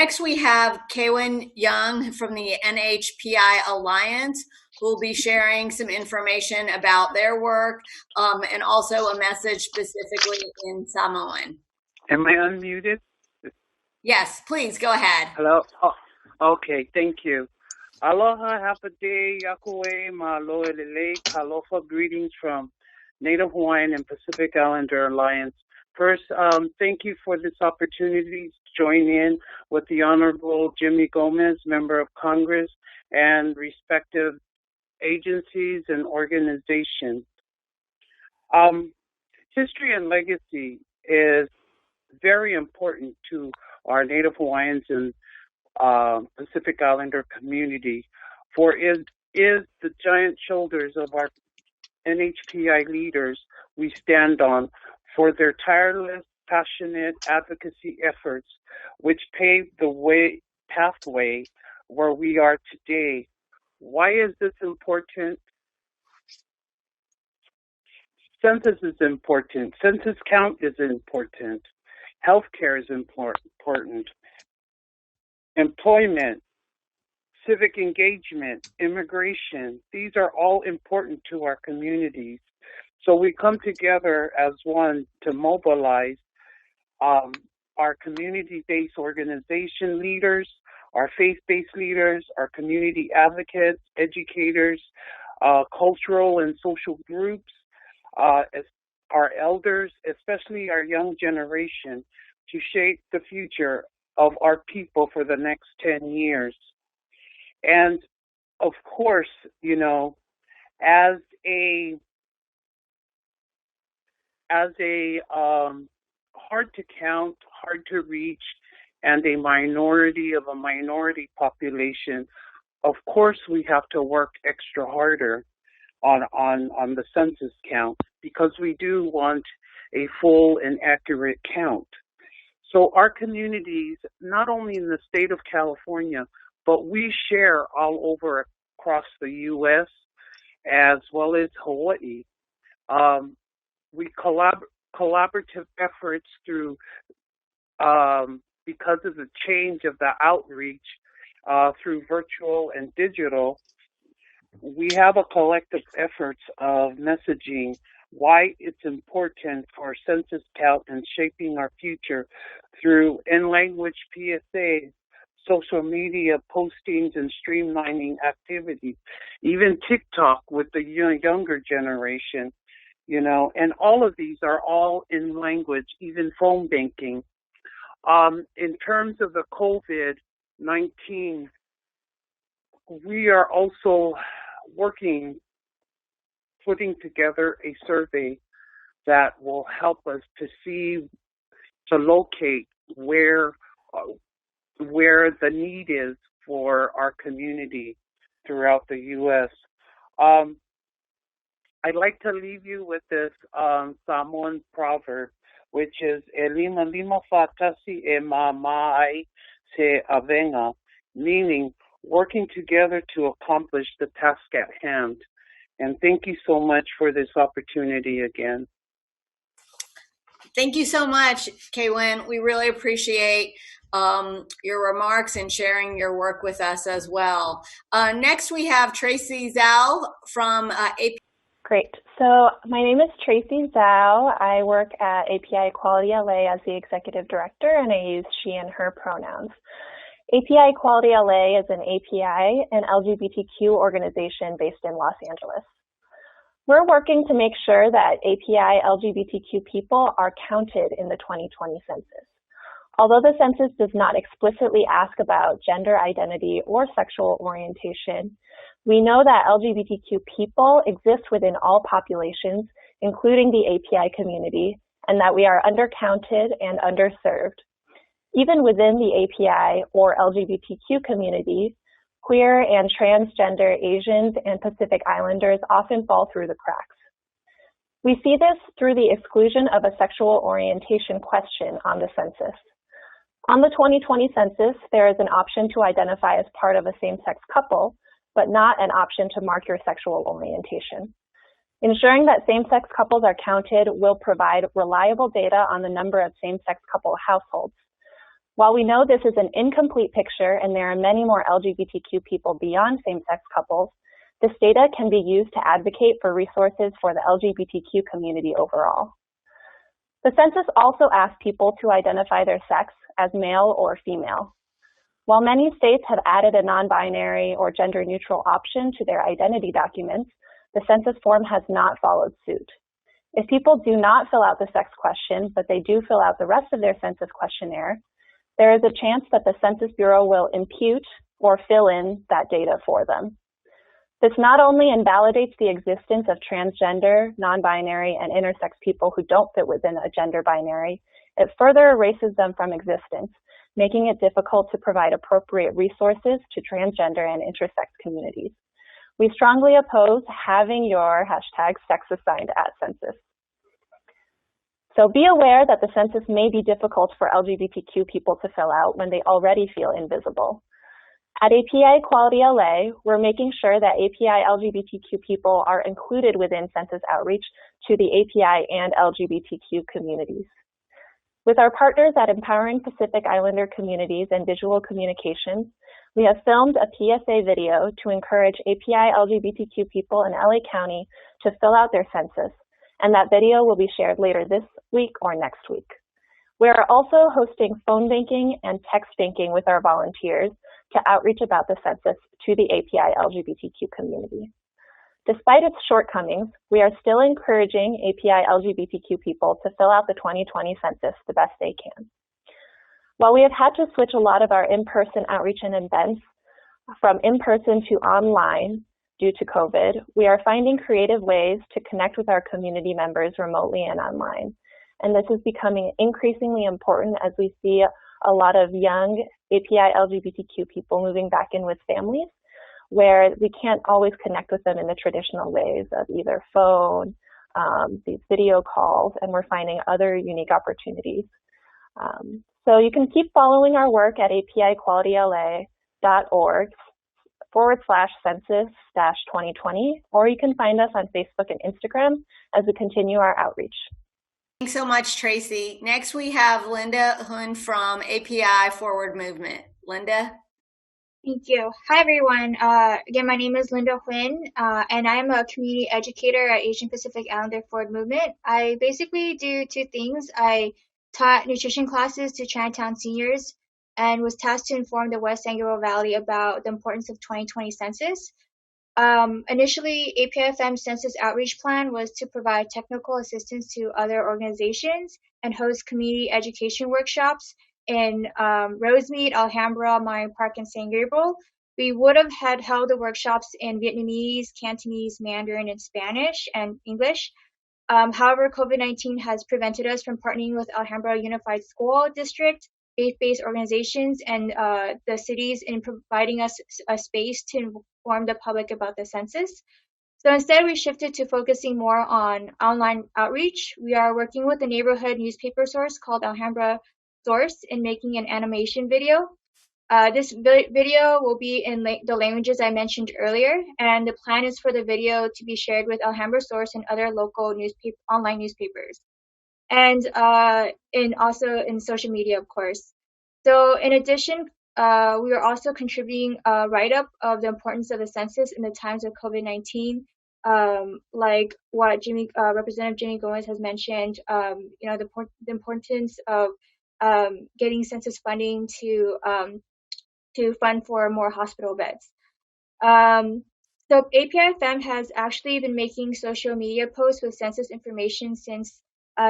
Next, we have Huynh from the NHPI Alliance, who will be sharing some information about their work and also a message specifically in Samoan. Am I unmuted? Yes, please go ahead. Hello. Oh, okay, thank you. Aloha, hapade, yakue, maloelele, kalofa. Greetings from Native Hawaiian and Pacific Islander Alliance. First, thank you for this opportunity to join in with the Honorable Jimmy Gomez, Member of Congress, and respective agencies and organizations. History and legacy is very important to our Native Hawaiians and Pacific Islander community, for it is the giant shoulders of our NHPI leaders we stand on for their tireless, passionate advocacy efforts, which paved the pathway where we are today. Why is this important? Census is important. Census count is important. Healthcare is important. Employment, civic engagement, immigration, these are all important to our communities. So we come together as one to mobilize our community-based organization leaders, our faith-based leaders, our community advocates, educators, cultural and social groups, our elders, especially our young generation, to shape the future of our people for the next 10 years. And of course, you know, as a hard to count, hard to reach, and a minority of a minority population, of course we have to work extra harder on the census count, because we do want a full and accurate count. So our communities, not only in the state of California, but we share all over across the U.S. as well as Hawaii. We collaborative efforts through, because of the change of the outreach through virtual and digital, we have a collective efforts of messaging why it's important for census count and shaping our future through in-language PSAs, social media postings, and streamlining activities, even TikTok with the younger generation, you know, and all of these are all in language, even phone banking. In terms of the COVID-19, we are also working, putting together a survey that will help us to locate where the need is for our community throughout the U.S. I'd like to leave you with this Samoan proverb, which is "E lima lima fatasi e mamai se avenga," meaning working together to accomplish the task at hand. And thank you so much for this opportunity again. Thank you so much, Huynh. We really appreciate your remarks and sharing your work with us as well. Next, we have Tracy Zhao from API. Great. So my name is Tracy Zhao. I work at API Equality LA as the Executive Director, and I use she and her pronouns. API Equality LA is an API and LGBTQ organization based in Los Angeles. We're working to make sure that API LGBTQ people are counted in the 2020 census. Although the census does not explicitly ask about gender identity or sexual orientation, we know that LGBTQ people exist within all populations, including the API community, and that we are undercounted and underserved. Even within the API or LGBTQ community, queer and transgender Asians and Pacific Islanders often fall through the cracks. We see this through the exclusion of a sexual orientation question on the census. On the 2020 census, there is an option to identify as part of a same-sex couple, but not an option to mark your sexual orientation. Ensuring that same-sex couples are counted will provide reliable data on the number of same-sex couple households. While we know this is an incomplete picture and there are many more LGBTQ people beyond same-sex couples, this data can be used to advocate for resources for the LGBTQ community overall. The census also asks people to identify their sex as male or female. While many states have added a non-binary or gender-neutral option to their identity documents, the census form has not followed suit. If people do not fill out the sex question, but they do fill out the rest of their census questionnaire, there is a chance that the Census Bureau will impute or fill in that data for them. This not only invalidates the existence of transgender, non-binary, and intersex people who don't fit within a gender binary, it further erases them from existence, making it difficult to provide appropriate resources to transgender and intersex communities. We strongly oppose having your hashtag sex assigned at census. So be aware that the census may be difficult for LGBTQ people to fill out when they already feel invisible. At API Equality LA, we're making sure that API LGBTQ people are included within census outreach to the API and LGBTQ communities. With our partners at Empowering Pacific Islander Communities and Visual Communications, we have filmed a PSA video to encourage API LGBTQ people in LA County to fill out their census, and that video will be shared later this week or next week. We are also hosting phone banking and text banking with our volunteers to outreach about the census to the API LGBTQ community. Despite its shortcomings, we are still encouraging API LGBTQ people to fill out the 2020 census the best they can. While we have had to switch a lot of our in-person outreach and events from in-person to online due to COVID, we are finding creative ways to connect with our community members remotely and online. And this is becoming increasingly important as we see a lot of young API LGBTQ people moving back in with families, where we can't always connect with them in the traditional ways of either phone, these video calls, and we're finding other unique opportunities. So you can keep following our work at apiqualityla.org/census-2020, or you can find us on Facebook and Instagram as we continue our outreach. Thanks so much, Tracy. Next, we have Linda Huynh from API Forward Movement. Linda? Thank you. Hi, everyone. Again, my name is Linda Huynh, and I'm a community educator at Asian Pacific Islander Forward Movement. I basically do two things. I taught nutrition classes to Chinatown seniors and was tasked to inform the West San Gabriel Valley about the importance of 2020 census. Initially, APIFM's census outreach plan was to provide technical assistance to other organizations and host community education workshops in Rosemead, Alhambra, Mayan Park, and San Gabriel. We would have had held the workshops in Vietnamese, Cantonese, Mandarin, and Spanish, and English. However, COVID-19 has prevented us from partnering with Alhambra Unified School District, faith-based organizations, and the cities in providing us a space to inform the public about the census. So instead, we shifted to focusing more on online outreach. We are working with a neighborhood newspaper source called Alhambra Source in making an animation video. This video will be in the languages I mentioned earlier, and the plan is for the video to be shared with Alhambra Source and other local online newspapers, and also in social media, of course. So in addition, we are also contributing a write-up of the importance of the census in the times of COVID-19, like what Representative Jimmy Gomez has mentioned, the importance of getting census funding to fund for more hospital beds. So APIFM has actually been making social media posts with census information since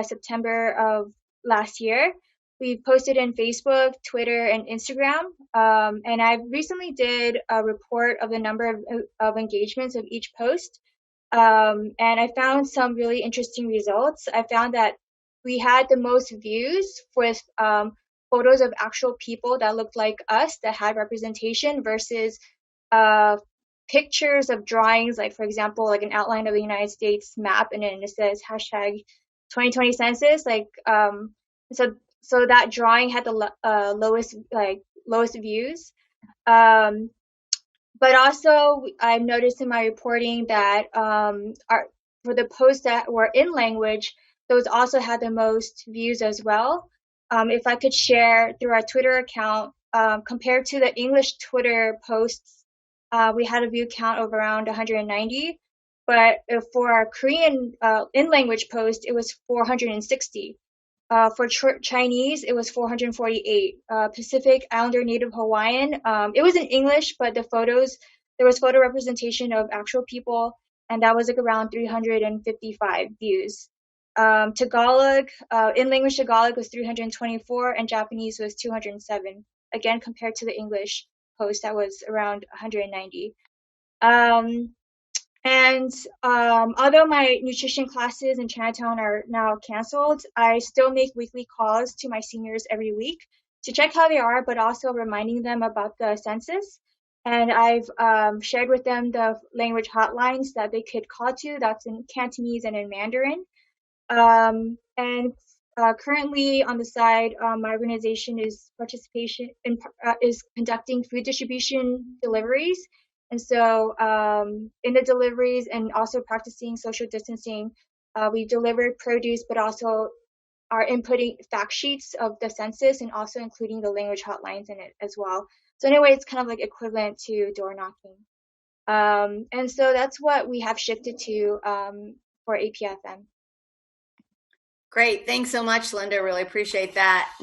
September of last year. We've posted in Facebook, Twitter, and Instagram. And I recently did a report of the number of engagements of each post. And I found some really interesting results. I found that we had the most views with photos of actual people that looked like us that had representation versus pictures of drawings, like, for example, like an outline of the United States map, and then it says hashtag 2020 census. So that drawing had the lowest views. But also, I've noticed in my reporting that for the posts that were in language, those also had the most views as well. if I could share through our Twitter account, compared to the English Twitter posts, we had a view count of around 190. But for our Korean in-language post, it was 460. For Chinese, it was 448. Pacific Islander Native Hawaiian, it was in English, but there was photo representation of actual people, and that was like around 355 views. Tagalog, in-language Tagalog was 324, and Japanese was 207. Again, compared to the English post, that was around 190. Although my nutrition classes in Chinatown are now canceled, I still make weekly calls to my seniors every week to check how they are, but also reminding them about the census. And I've shared with them the language hotlines that they could call to. That's in Cantonese and in Mandarin. Currently on the side, my organization is is conducting food distribution deliveries. And so in the deliveries and also practicing social distancing, we delivered produce, but also are inputting fact sheets of the census and also including the language hotlines in it as well. So anyway, it's kind of like equivalent to door knocking. And so that's what we have shifted to for APFM. Great. Thanks so much, Linda. Really appreciate that.